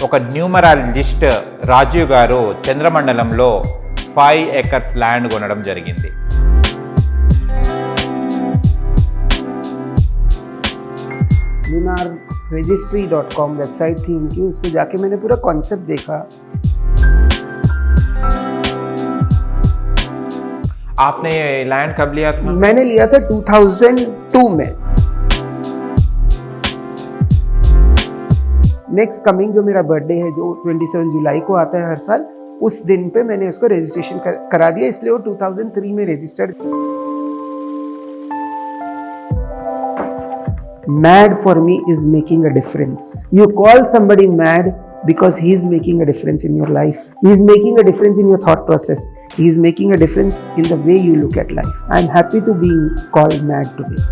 ఒక న్యూమరాలజిస్ట్ రాజీవ్ గారు చంద్రమండలంలో 5 acres land కొనడం జరిగింది. lunarregistry.com वेबसाइट थी उनकी, उस पर जाके मैंने पूरा कॉन्सेप्ट देखा. आपने ये लैंड कब लिया था? मैंने लिया था 2002 में. नेक्स्ट कमिंग जो मेरा बर्थडे है, जो 27 जुलाई को आता है हर साल, उस दिन पे मैंने उसको रजिस्ट्रेशन करा दिया, इसलिए वो 2003 में registered. Mad for me is making a difference. You call somebody mad because he is making a difference in your life. He is making a difference in your thought process. He is making a difference in the way you look at life. I am happy to be called mad today.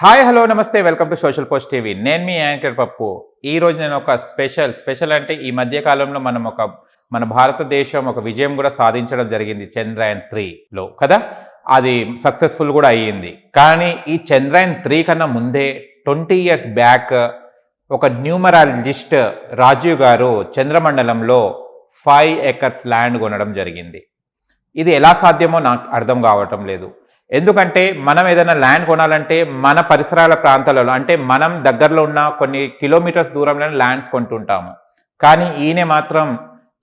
Hi hello నమస్తే, welcome to social post TV. నేను మీ anchor పప్పు. ఈరోజు నేను ఒక special అంటే ఈ మధ్య కాలంలో మన భారతదేశం ఒక విజయం కూడా సాధించడం జరిగింది చంద్రయాన్ 3లో కదా. అది సక్సెస్ఫుల్ కూడా అయ్యింది. కానీ ఈ చంద్రయాన్ 3 కన్నా ముందే 20 years బ్యాక్ ఒక న్యూమరాలజిస్ట్ రాజీవ్ గారు చంద్రమండలంలో 5 ఎకర్స్ ల్యాండ్ కొనడం జరిగింది. ఇది ఎలా సాధ్యమో నాకు అర్థం కావటం లేదు. ఎందుకంటే మనం ఏదైనా ల్యాండ్ కొనాలంటే మన పరిసరాల ప్రాంతాలలో, అంటే మనం దగ్గరలో ఉన్న కొన్ని కిలోమీటర్స్ దూరంలోనే ల్యాండ్స్ కొంటుంటాము. కానీ ఈయన మాత్రం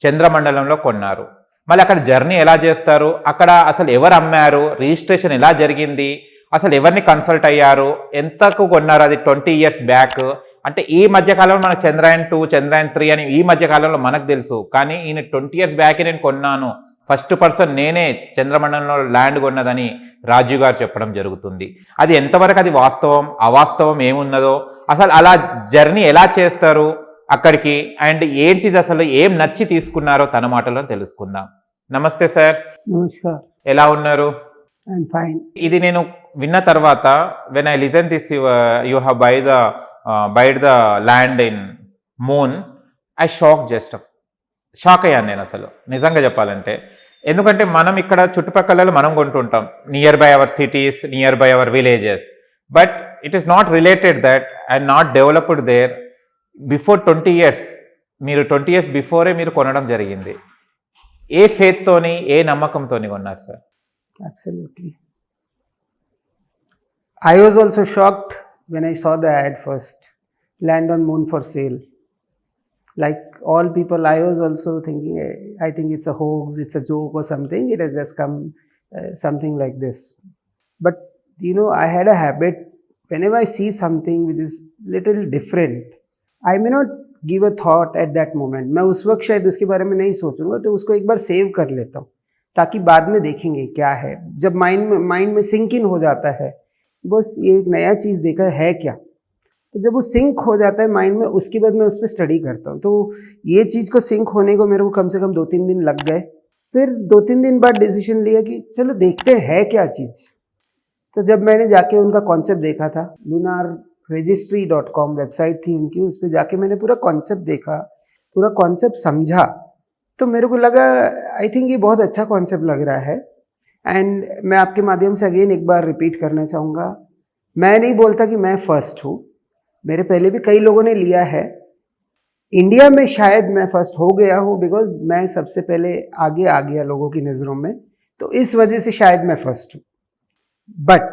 చంద్రమండలంలో కొన్నారు. మళ్ళీ అక్కడ జర్నీ ఎలా చేస్తారు, అక్కడ అసలు ఎవరు అమ్మారు, రిజిస్ట్రేషన్ ఎలా జరిగింది, అసలు ఎవరిని కన్సల్ట్ అయ్యారు, ఎంతకు కొన్నారు, అది 20 years బ్యాక్. అంటే ఈ మధ్యకాలంలో మనకు చంద్రయాన్ 2 చంద్రయాన్ 3 అని ఈ మధ్యకాలంలో మనకు తెలుసు. కానీ ఈయన 20 years బ్యాకే నేను కొన్నాను, ఫస్ట్ పర్సన్ నేనే చంద్రమండలంలో ల్యాండ్ కొన్నదని రాజీవ్ గారు చెప్పడం జరుగుతుంది. అది ఎంతవరకు అది వాస్తవం అవాస్తవం ఏమున్నదో, అసలు అలా జర్నీ ఎలా చేస్తారు అక్కడికి, అండ్ ఏంటిది అసలు ఏం నచ్చి తీసుకున్నారో తన మాటలో తెలుసుకుందాం. నమస్తే సార్. నమస్కారం. ఎలా ఉన్నారు? I'm fine. ఇది నేను విన్న తర్వాత when I listen this you have bide the land in moon, I shock అయ్యాను నేను అసలు నిజంగా చెప్పాలంటే. ఎందుకంటే మనం ఇక్కడ చుట్టుపక్కల మనం కొంటుంటాం, near by our cities, near by our villages, but it is not related that and not developed there before 20 years. మీరు 20 years బిఫోరే మీరు కొనడం జరిగింది. ఏ ఫేత్ తోని, ఏ నమ్మకంతోని కొన్నారు sir? Absolutely. I was also shocked when I saw the ad first, land on moon for sale. Like all people, I was also thinking, I think it's a hoax, it's a joke or something. It has just come something like this. But you know, I had a habit, whenever I see something which is little different, I may not give a thought at that moment. मैं उस वक्त शायद उसके बारे में नहीं सोचूंगा, तो उसको एक बार सेव कर लेता हूँ ताकि बाद में देखेंगे क्या है. जब माइंड में सिंक इन हो जाता है, बस ये एक नया चीज़ देखा है क्या, तो जब वो सिंक हो जाता है माइंड में, उसके बाद मैं उस पर स्टडी करता हूँ. तो ये चीज़ को सिंक होने को मेरे को कम से कम 2-3 दिन लग गए. फिर 2-3 दिन बाद डिसीजन लिया कि चलो देखते हैं क्या चीज़. तो जब मैंने जाके उनका कॉन्सेप्ट देखा था, lunarregistry.com वेबसाइट थी उनकी, उस पर जाके मैंने पूरा कॉन्सेप्ट देखा, पूरा कॉन्सेप्ट समझा, तो मेरे को लगा आई थिंक ये बहुत अच्छा कॉन्सेप्ट लग रहा है. एंड मैं आपके माध्यम से अगेन एक बार रिपीट करना चाहूँगा, मैं नहीं बोलता कि मैं फर्स्ट हूँ, मेरे पहले भी कई लोगों ने लिया है. इंडिया में शायद मैं फर्स्ट हो गया हूँ बिकॉज मैं सबसे पहले आगे आ गया लोगों की नज़रों में, तो इस वजह से शायद मैं फर्स्ट हूँ. बट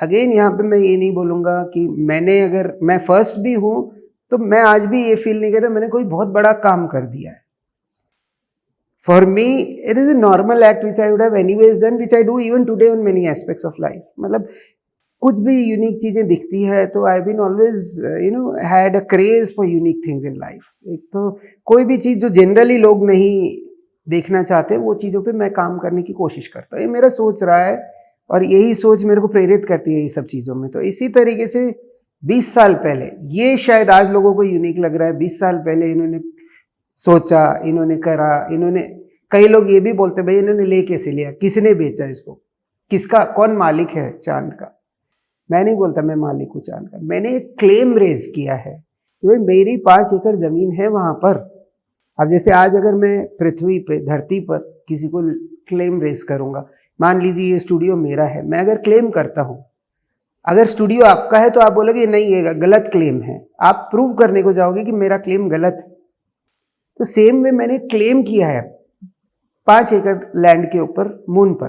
अगेन यहाँ पे मैं ये नहीं बोलूँगा कि अगर मैं फर्स्ट भी हूँ तो मैं आज भी ये फील नहीं करता मैंने कोई बहुत बड़ा काम कर दिया है. For me, it is a normal act which I would have anyways done, which I do even today on many aspects of life. मतलब कुछ भी यूनिक चीज़ें दिखती है तो I been always had a craze for unique things in life. एक तो कोई भी चीज़ जो जनरली लोग नहीं देखना चाहते, वो चीज़ों पे मैं काम करने की कोशिश करता हूँ. ये मेरा सोच रहा है और यही सोच मेरे को प्रेरित करती है ये सब चीज़ों में. तो इसी तरीके से 20 साल पहले, ये शायद आज लोगों को यूनिक लग रहा है, 20 साल पहले इन्होंने सोचा, इन्होंने करा, कई लोग ये भी बोलते भाई इन्होंने ले कैसे लिया, किसने बेचा इसको, किसका, कौन मालिक है चांद का. मैं नहीं बोलता मैं मालिक हूँ चांद का, मैंने एक क्लेम रेज किया है कि भाई मेरी 5 एकड़ ज़मीन है वहाँ पर. अब जैसे आज अगर मैं पृथ्वी पे, धरती पर किसी को क्लेम रेज करूँगा, मान लीजिए ये स्टूडियो मेरा है, मैं अगर क्लेम करता हूँ अगर स्टूडियो आपका है तो आप बोलोगे नहीं ये गलत क्लेम है, आप प्रूव करने को जाओगे कि मेरा क्लेम गलत है। तो सेम में मैंने क्लेम किया है 5 एकड़ लैंड के ऊपर मून पर,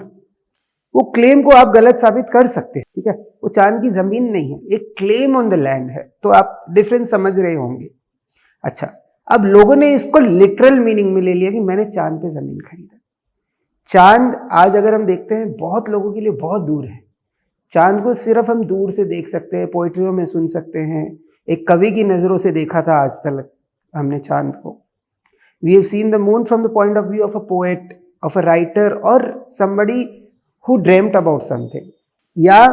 वो क्लेम को आप गलत साबित कर सकते हैं, ठीक है। वो चांद की जमीन नहीं है, एक क्लेम ऑन द लैंड है, तो आप डिफरेंस समझ रहे होंगे। अच्छा, अब लोगों ने इसको लिटरल मीनिंग में ले लिया कि मैंने चांद पे जमीन खरीदा। चांद आज अगर हम देखते हैं बहुत लोगों के लिए बहुत दूर है। चांद को सिर्फ हम दूर से देख सकते हैं, पोइट्रियों में सुन सकते हैं, एक कवि की नजरों से देखा था आज तक हमने चांद को। We have seen the moon from the point of view of a poet, of a writer और somebody who dreamt about something। या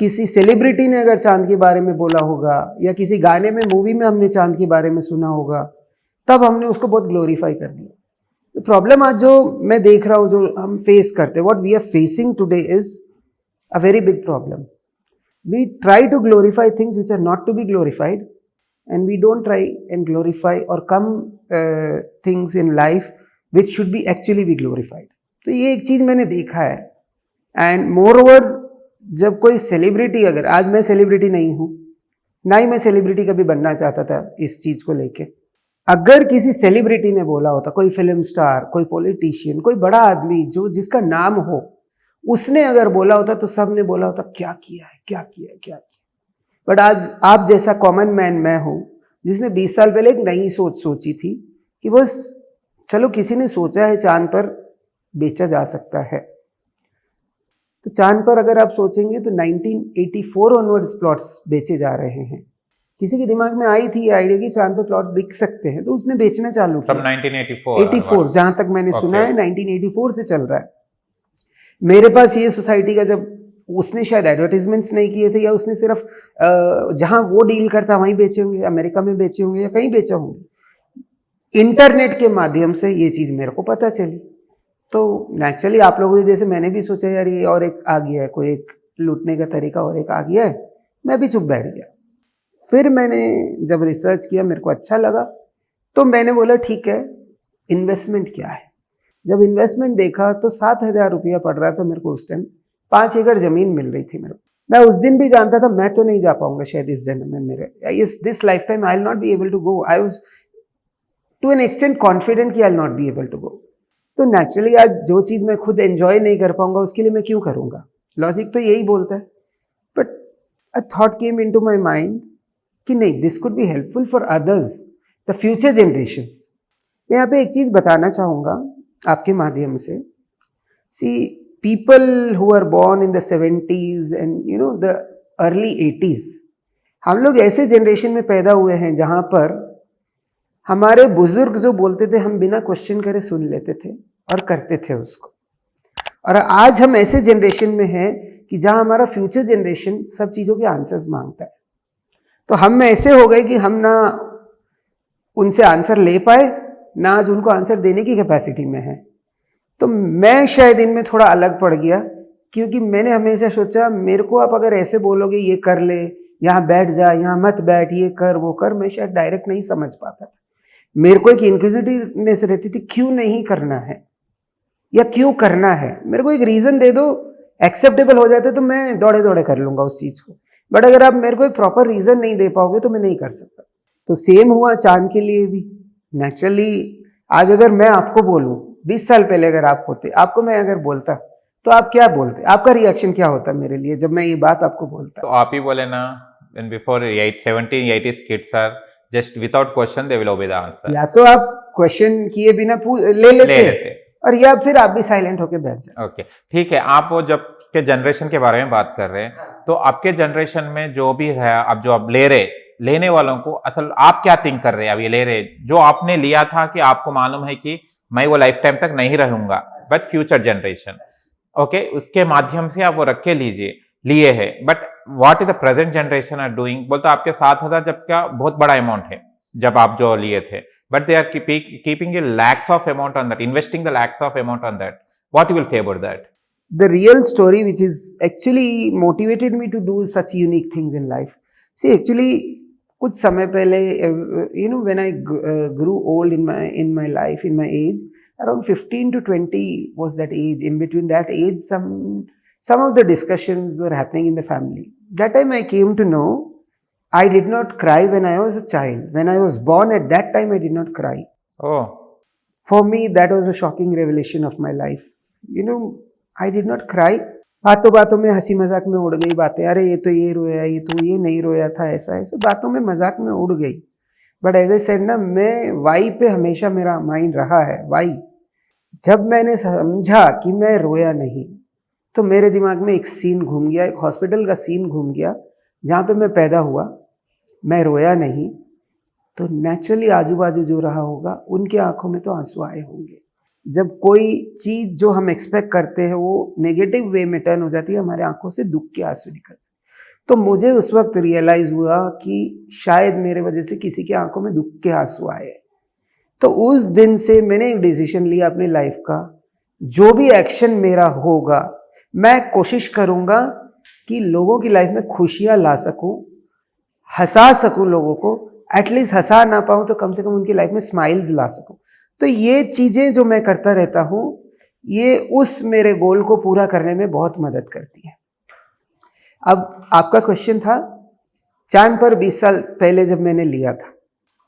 किसी सेलिब्रिटी ने अगर चांद के बारे में बोला होगा, या किसी गाने में, मूवी में हमने चांद के बारे में सुना होगा, तब हमने उसको बहुत ग्लोरीफाई कर दिया। तो प्रॉब्लम आज जो मैं देख रहा हूँ, जो हम फेस करते हैं, what we are facing today is a very big problem. We try to glorify things which are not to be glorified, and we don't try and glorify or come things in life which should be actually be glorified। तो ये एक चीज मैंने देखा है। And more over, जब कोई celebrity, अगर आज मैं सेलिब्रिटी नहीं हूं, ना ही मैं सेलिब्रिटी कभी बनना चाहता था इस चीज को लेके, अगर किसी सेलिब्रिटी ने बोला होता, कोई फिल्म स्टार, कोई पॉलिटिशियन, कोई बड़ा आदमी जो जिसका नाम हो, उसने अगर बोला होता तो सब ने बोला होता क्या किया है, क्या किया है, क्या किया। बट आज आप जैसा कॉमन मैन मैं हूं, जिसने 20 साल पहले एक नई सोच सोची थी कि बस चलो किसी ने सोचा है चांद पर बेचा जा सकता है। तो चांद पर अगर आप सोचेंगे तो 1984 ऑनवर्ड्स प्लॉट्स बेचे जा रहे हैं। किसी के दिमाग में आई थी आइडिया कि चांद पर प्लॉट्स बिक सकते हैं, तो उसने बेचना चालू किया। 1984 जहां तक मैंने सुना है 1984 से चल रहा है। मेरे पास ये सोसाइटी का, जब उसने शायद एडवर्टाइजमेंट्स नहीं किए थे, या उसने सिर्फ जहां वो डील करता वहीं बेचे होंगे, अमेरिका में बेचे होंगे या कहीं बेचे होंगे, इंटरनेट के माध्यम से ये चीज मेरे को पता चली। तो नेचुरली आप लोगों के जैसे मैंने भी सोचा यार ये और एक आ गया है, कोई एक लूटने का तरीका और एक आ गया है, मैं भी चुप बैठ गया। फिर मैंने जब रिसर्च किया, मेरे को अच्छा लगा, तो मैंने बोला ठीक है, इन्वेस्टमेंट क्या है। जब इन्वेस्टमेंट देखा तो 7,000 रुपया पड़ रहा था मेरे को उस टाइम, 5 एकड़ जमीन मिल रही थी मेरे को। मैं उस दिन भी जानता था मैं तो नहीं जा पाऊंगा शायद इस जन्म में, मेरे this life time I will not be able to go. I was to an extent confident कि I will not be able to go. तो नेचुरली आज जो चीज मैं खुद एंजॉय नहीं कर पाऊंगा उसके लिए मैं क्यों करूंगा, लॉजिक तो यही बोलता है। But a thought came into my mind कि नहीं, this could be helpful for others, the future generations. मैं यहाँ पे एक चीज बताना चाहूंगा आपके माध्यम से। सी, people who are born in the 70s and the early 80s, हम लोग ऐसे जनरेशन में पैदा हुए हैं जहां पर हमारे बुजुर्ग जो बोलते थे हम बिना क्वेश्चन करे सुन लेते थे और करते थे उसको। और आज हम ऐसे जनरेशन में हैं कि जहां हमारा फ्यूचर जनरेशन सब चीजों के आंसर्स मांगता है। तो हम ऐसे हो गए कि हम ना उनसे आंसर ले पाए, ना आज उनको आंसर देने की कैपेसिटी में है। तो मैं शायद इनमें थोड़ा अलग पड़ गया, क्योंकि मैंने हमेशा सोचा मेरे को आप अगर ऐसे बोलोगे ये कर ले, यहाँ बैठ जा, यहाँ मत बैठ, ये कर वो कर, मैं शायद डायरेक्ट नहीं समझ पाता था। मेरे को एक इंक्विजिटिवनेस रहती थी, क्यों नहीं करना है या क्यों करना है, मेरे को एक रीजन दे दो, एक्सेप्टेबल हो जाता तो मैं दौड़े दौड़े कर लूंगा उस चीज को। बट अगर आप मेरे को एक प्रॉपर रीजन नहीं दे पाओगे तो मैं नहीं कर सकता। तो सेम हुआ चांद के लिए भी। नेचुरली आज अगर मैं आपको बोलूं, 20 साल पहले अगर आप होते, आपको मैं अगर बोलता तो आप क्या बोलते, आपका रिएक्शन क्या होता मेरे लिए जब मैं ये बात आपको बोलता? तो आप ही बोले ना, when before 70 80s kids are just without question they will obey the answer। या तो आप क्वेश्चन किए बिना ले लेते और या फिर आप भी साइलेंट होके बैठ जाए। ओके, ठीक है। आप वो जब के जनरेशन के बारे में बात कर रहे हैं, तो आपके जनरेशन में जो भी है, अब जो आप ले रहे, लेने वालों को असल आप क्या थिंक कर रहे हैं? अब ये ले रहे जो आपने लिया था कि आपको मालूम है कि मैं वो लाइफ टाइम तक नहीं रहूंगा, बट फ्यूचर जनरेशन, ओके, उसके माध्यम से आप वो रख के लिए है। But what is the present generation are doing? बोलते आपके 7,000 जब क्या बहुत बड़ा अमाउंट है जब आप जो लिए थे, but they are keeping lakhs of amount on that, investing the lakhs of amount on that. What you will say about that? The real story which is actually motivated me to do such unique things in life. See, actually कुछ समय पहले, when I grew old in my life, in my age, around 15 to 20 was that age. In between that age, some of the discussions were happening in the family. That time I came to know I did not cry when I was a child. When I was born, at that time I did not cry. Oh For me, that was a shocking revelation of my life. You know, I did not cry. बातों बातों में हंसी मजाक में उड़ गई बातें, अरे ये तो ये रोया, ये तो ये नहीं रोया था, ऐसा ऐसा बातों में मजाक में उड़ गई. बट एज आई सेड ना, मैं वाई पे हमेशा मेरा माइंड रहा है. वाई, जब मैंने समझा कि मैं रोया नहीं, तो मेरे दिमाग में एक सीन घूम गया, एक हॉस्पिटल का सीन घूम गया जहाँ पे मैं पैदा हुआ. मैं रोया नहीं, तो नेचुरली आजू बाजू जो रहा होगा उनकी आंखों में तो आंसू आए होंगे. जब कोई चीज जो हम एक्सपेक्ट करते हैं वो नेगेटिव वे में टर्न हो जाती है, हमारे आंखों से दुख के आंसू निकलते. तो मुझे उस वक्त रियलाइज हुआ कि शायद मेरे वजह से किसी की आंखों में दुख के आंसू आए. तो उस दिन से मैंने एक डिसीजन लिया अपनी लाइफ का, जो भी एक्शन मेरा होगा मैं कोशिश करूंगा कि लोगों की लाइफ में खुशियां ला सकूं, हंसा सकूं लोगों को. एटलीस्ट हंसा ना पाऊं तो कम से कम उनकी लाइफ में स्माइल्स ला सकूं. तो ये चीजें जो मैं करता रहता हूं, ये उस मेरे गोल को पूरा करने में बहुत मदद करती है. अब आपका क्वेश्चन था चांद पर 20 साल पहले जब मैंने लिया था,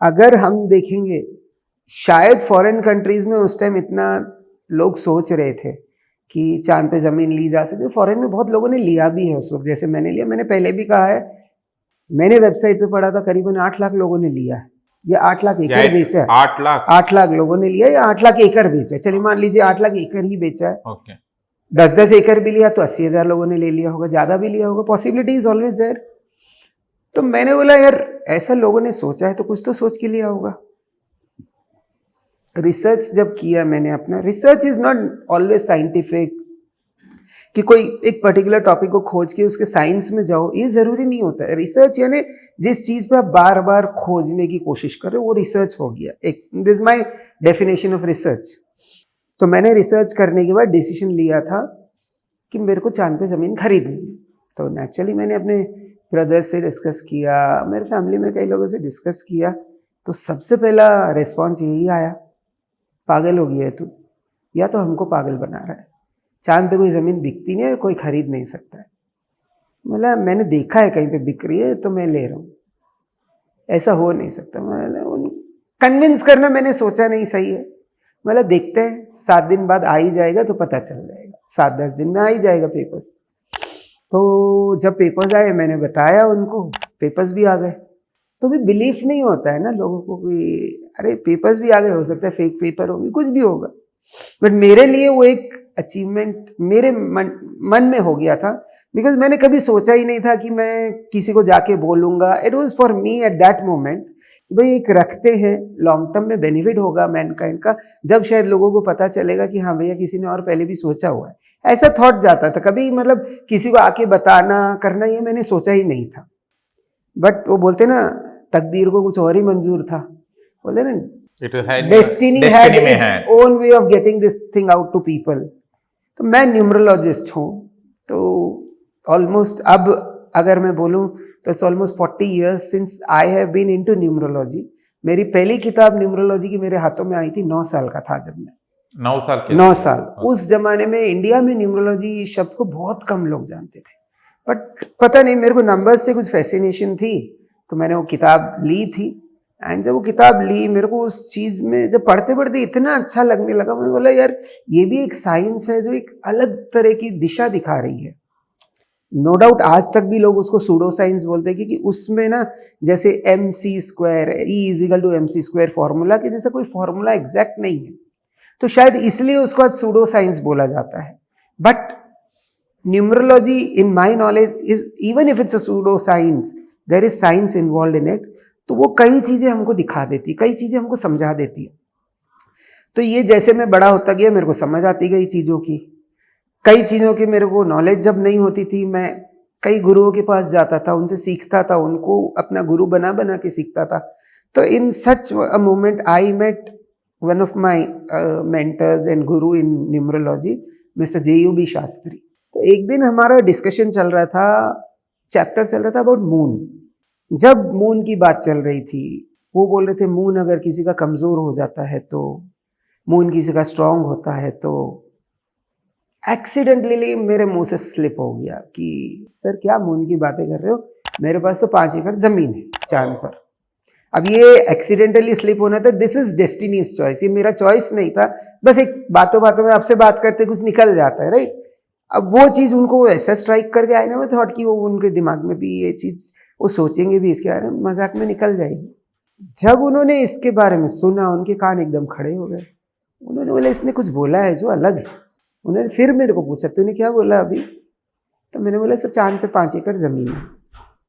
अगर हम देखेंगे शायद फॉरेन कंट्रीज में उस टाइम इतना लोग सोच रहे थे कि चांद पे जमीन ली जा सकती है. फॉरेन में बहुत लोगों ने लिया भी है उस वक्त, जैसे मैंने लिया. मैंने पहले भी कहा है, मैंने वेबसाइट पे पढ़ा था करीबन 8 लाख लोगों ने लिया है, या 8 लाख एकड़ बेचा है. 8 लाख लोगों ने लिया, या 8 लाख एकड़ बेचा है. चलिए मान लीजिए 8 लाख एकड़ ही बेचा है. ఓకే 10-10 एकड़ भी लिया तो 80,000 लोगों ने ले लिया होगा, ज्यादा भी लिया होगा. Possibility is always there. तो मैंने बोला यार, ऐसा लोगों ने सोचा है तो कुछ तो सोच के लिया होगा. रिसर्च जब किया मैंने अपना, research is not always scientific कि कोई एक पर्टिकुलर टॉपिक को खोज के उसके साइंस में जाओ, ये जरूरी नहीं होता है. रिसर्च यानी जिस चीज पे आप बार बार खोजने की कोशिश कर रहे हो वो रिसर्च हो गया. एक this my definition of research. तो मैंने रिसर्च करने के बाद डिसीजन लिया था कि मेरे को चांद पे जमीन खरीदनी है. तो नेचुरली मैंने अपने ब्रदर्स से डिस्कस किया, मेरे फैमिली में कई लोगों से डिस्कस किया. तो सबसे पहला रिस्पॉन्स यही आया, पागल हो गया है तू, या तो हमको पागल बना रहा है. चांद पे कोई ज़मीन बिकती नहीं है, कोई खरीद नहीं सकता है. मतलब मैंने देखा है कहीं पे बिक रही है तो मैं ले रहा हूँ, ऐसा हो नहीं सकता. मतलब कन्विंस करना मैंने सोचा नहीं सही है. मतलब देखते हैं, 7 दिन बाद आ ही जाएगा तो पता चल जाएगा, 7-10 दिन में आ ही जाएगा पेपर्स. तो जब पेपर्स आए मैंने बताया उनको, पेपर्स भी आ गए. तो भी बिलीफ नहीं होता है ना लोगों को कि अरे पेपर्स भी आ गए, हो सकता है फेक पेपर होगी, कुछ भी होगा. बट मेरे लिए वो एक अचीवमेंट मेरे मन में हो गया था, बिकॉज मैंने कभी सोचा ही नहीं था कि मैं किसी को जाके बोलूंगा. It was for me at that moment, भाई एक रखते हैं, लॉन्ग टर्म में बेनिफिट होगा मैनकाइंड का, जब शायद लोगों को पता चलेगा कि हाँ भैया किसी ने और पहले भी सोचा हुआ है. ऐसा थॉट जाता था. कभी मतलब किसी को आके बताना करना ये मैंने सोचा ही नहीं था. बट वो बोलते ना, तकदीर को कुछ और ही मंजूर था. बोलते ना, destiny had its own way of getting this thing out to people. तो मैं न्यूमरोलॉजिस्ट हूँ, तो ऑलमोस्ट अब अगर मैं बोलूँ तो it's almost 40 years since I have been into numerology. मेरी पहली किताब न्यूमरोलॉजी की मेरे हाथों में आई थी 9 साल का था जब मैं. 9 साल. उस जमाने में इंडिया में न्यूमरोलॉजी शब्द को बहुत कम लोग जानते थे. बट पता नहीं, मेरे को नंबर्स से कुछ फैसिनेशन थी, तो मैंने वो किताब ली थी. एंड जब वो किताब ली, मेरे को उस चीज में जब पढ़ते पढ़ते इतना अच्छा लगने लगा. मैंने बोला यार, ये भी एक साइंस है जो एक अलग तरह की दिशा दिखा रही है. नो डाउट आज तक भी लोग उसको सूडो साइंस बोलते हैं, क्योंकि उसमें ना जैसे MC² E=MC² फॉर्मूला के जैसा कोई फॉर्मूला एग्जैक्ट नहीं है, तो शायद इसलिए उसको आज सूडो साइंस बोला जाता है. But numerology in my knowledge is, even if it's a pseudo science, there is science involve in it. तो वो कई चीजें हमको दिखा देती है, कई चीजें हमको समझा देती है. तो ये जैसे मैं बड़ा होता गया मेरे को समझ आती गई चीजों की. कई चीजों की मेरे को नॉलेज जब नहीं होती थी, मैं कई गुरुओं के पास जाता था, उनसे सीखता था, उनको अपना गुरु बना बना के सीखता था. तो in such a moment I met one of my mentors and guru in numerology, mister JUB Shastri. तो एक दिन हमारा डिस्कशन चल रहा था, चैप्टर चल रहा था अबाउट मून. जब मून की बात चल रही थी, वो बोल रहे थे मून अगर किसी का कमजोर हो जाता है तो, मून किसी का स्ट्रांग होता है तो एक्सीडेंटली मेरे मुंह से स्लिप हो गया कि सर क्या मून की बातें कर रहे हो, मेरे पास तो 5 एकड़ जमीन है चांद पर। अब ये एक्सीडेंटली स्लिप होना था, दिस इज डेस्टिनीज चॉइस, ये मेरा चॉइस नहीं था, बस एक बातों बातों में आपसे बात करते कुछ निकल जाता है, राइट। अब वो चीज उनको ऐसा स्ट्राइक करके आई ना, मैं थॉट कि वो उनके दिमाग में भी ये चीज वो सोचेंगे भी, इसके बारे में मजाक में निकल जाएगी। जब उन्होंने इसके बारे में सुना, उनके कान एकदम खड़े हो गए। उन्होंने बोला इसने कुछ बोला है जो अलग है। उन्होंने फिर मेरे को पूछा तूने क्या बोला अभी, तो मैंने बोला सर चांद पे 5 एकड़ जमीन है।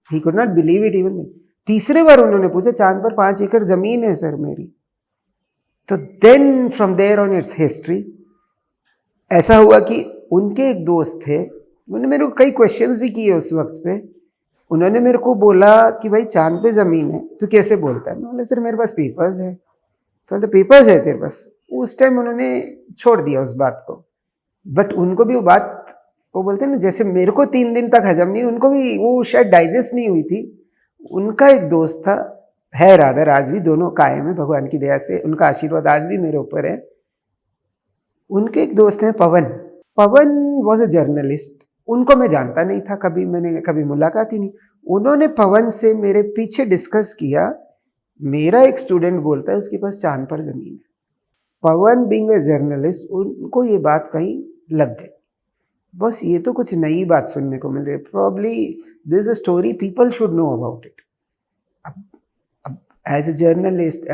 He could not believe it even. तीसरे बार उन्होंने पूछा चांद पर 5 एकड़ जमीन है सर मेरी। तो then from there on its history. ऐसा हुआ कि उनके एक दोस्त थे, उन्होंने मेरे को कई क्वेश्चंस भी किए उस वक्त पे। उन्होंने मेरे को बोला कि भाई चांद पे जमीन है तो कैसे बोलता है। मैं बोला सर मेरे पास पेपर्स है। तो पेपर्स है तेरे पास। उस टाइम उन्होंने छोड़ दिया उस बात को, बट उनको भी वो बात, वो बोलते हैं ना जैसे मेरे को 3 दिन तक हजम नहीं, उनको भी वो शायद डाइजेस्ट नहीं हुई थी। उनका एक दोस्त था, है रादर आज भी, दोनों कायम है भगवान की दया से, उनका आशीर्वाद आज भी मेरे ऊपर है। उनके एक दोस्त हैं पवन। पवन वॉज अ जर्नलिस्ट। उनको मैं जानता नहीं था, कभी मैंने कभी मुलाकात ही नहीं। उन्होंने पवन से मेरे पीछे डिस्कस किया, मेरा एक स्टूडेंट बोलता है उसके पास चांद पर जमीन है। पवन बीइंग अ जर्नलिस्ट, उनको ये बात कहीं लग गई, बस ये तो कुछ नई बात सुनने को मिल रही है, probably this is a story people should know about it. अब एज अ जर्नलिस्ट,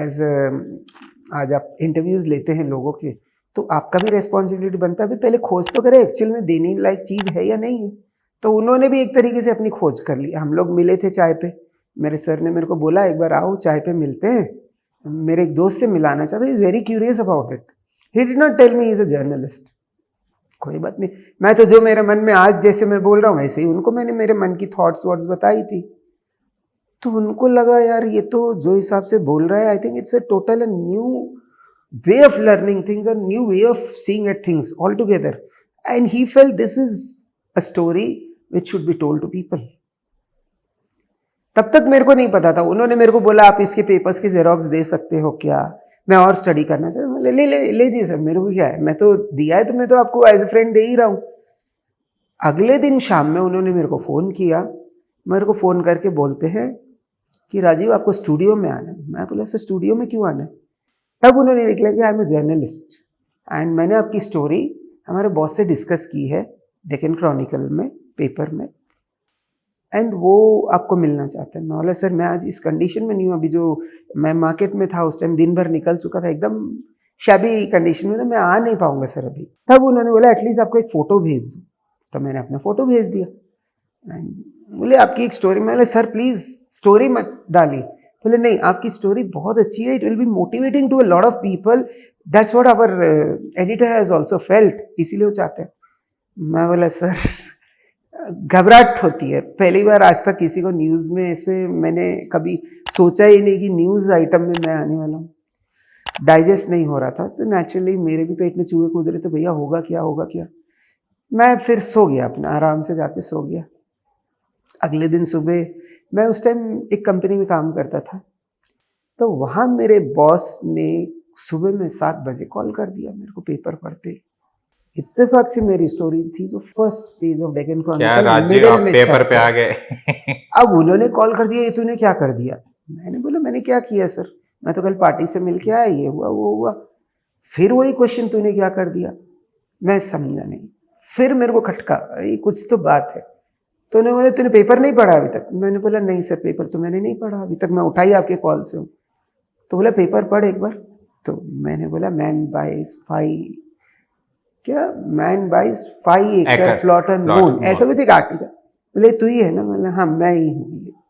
आज आप इंटरव्यूज लेते हैं लोगों के, तो आपका भी रेस्पॉन्सिबिलिटी बनता है भी पहले खोज तो करें एक्चुअल में देने लायक चीज है या नहीं है। तो उन्होंने भी एक तरीके से अपनी खोज कर ली। हम लोग मिले थे चाय पे, मेरे सर ने मेरे को बोला एक बार आओ चाय पे मिलते हैं, मेरे एक दोस्त से मिलाना चाहता, is very curious about it. He did not tell me is a journalist. कोई बात नहीं, मैं तो जो मेरे मन में आज जैसे मैं बोल रहा हूँ वैसे ही उनको मैंने मेरे मन की थॉट्स वॉट्स बताई थी। तो उनको लगा यार ये तो जो हिसाब से बोल रहा है, I think it's a total new way of learning things, a new way of seeing at things altogether, and he felt this is a story which should be told to people. तब तक मेरे को नहीं पता था। उन्होंने मेरे को बोला आप इसके पेपर्स की जेरोक्स दे सकते हो क्या, मैं और स्टडी करना चाहिए। ले ले ले लीजिए सर, मेरे को क्या है, मैं तो दिया है तो मैं तो आपको एज ए फ्रेंड दे ही रहा हूँ। अगले दिन शाम में उन्होंने मेरे को फ़ोन किया, मेरे को फ़ोन करके बोलते हैं कि राजीव आपको स्टूडियो में आना है। मैं बोला सर स्टूडियो में क्यों आना है। तब उन्होंने निकला कि I am a journalist and मैंने आपकी स्टोरी हमारे बॉस से डिस्कस की है डेक्कन क्रॉनिकल में, पेपर में, एंड वो आपको मिलना चाहते हैं। मैं बोला सर मैं आज इस कंडीशन में नहीं हूँ, अभी जो मैं मार्केट में था उस टाइम दिन भर निकल चुका था, एकदम शैबी कंडीशन में था, मैं आ नहीं पाऊंगा सर अभी। तब उन्होंने बोला एटलीस्ट आपको एक फ़ोटो भेज दूँ। तो मैंने अपना फ़ोटो भेज दिया। बोले आपकी एक स्टोरी, मैं बोला सर प्लीज़ स्टोरी मत डालिए। बोले नहीं आपकी स्टोरी बहुत अच्छी है, it will be motivating to a lot of people, that's what our editor has also felt, इसीलिए वो चाहते हैं। मैं बोला सर घबराहट होती है, पहली बार आज तक किसी को न्यूज़ में ऐसे मैंने कभी सोचा ही नहीं कि न्यूज़ आइटम में मैं आने वाला हूँ। डाइजेस्ट नहीं हो रहा था, तो नेचुरली मेरे भी पेट में चूहे कूद रहे थे, भैया होगा क्या होगा क्या। मैं फिर सो गया, अपना आराम से जाके सो गया। अगले दिन सुबह, मैं उस टाइम एक कंपनी में काम करता था, तो वहाँ मेरे बॉस ने सुबह में 7 बजे कॉल कर दिया मेरे को पेपर पढ़ते। इत्तेफाक से मेरी स्टोरी थी जो first page of Deccan Chronicle middle में पेपर पे आ गए। अब उन्होंने कॉल कर दिया, ये तूने क्या कर दिया। मैंने बोला मैंने क्या किया सर, मैं तो कल पार्टी से मिल के आया, ये हुआ वो हुआ। फिर वही क्वेश्चन तूने क्या कर दिया, मैं समझा नहीं। फिर मेरे को खटका, ये कुछ तो बात है। तो उन्होंने बोला तूने पेपर नहीं पढ़ा अभी तक। मैंने बोला नहीं सर पेपर तो मैंने नहीं पढ़ा अभी तक, मैं उठाई आपके कॉल से हूँ। तो बोला पेपर पढ़ एक बार। तो मैंने बोला मैन बाइज 5 एकड़ प्लॉट ऑन मून, ऐसा कुछ एक आर्टिकल। बोले तू ही है ना। बोला हाँ मैं ही हूँ।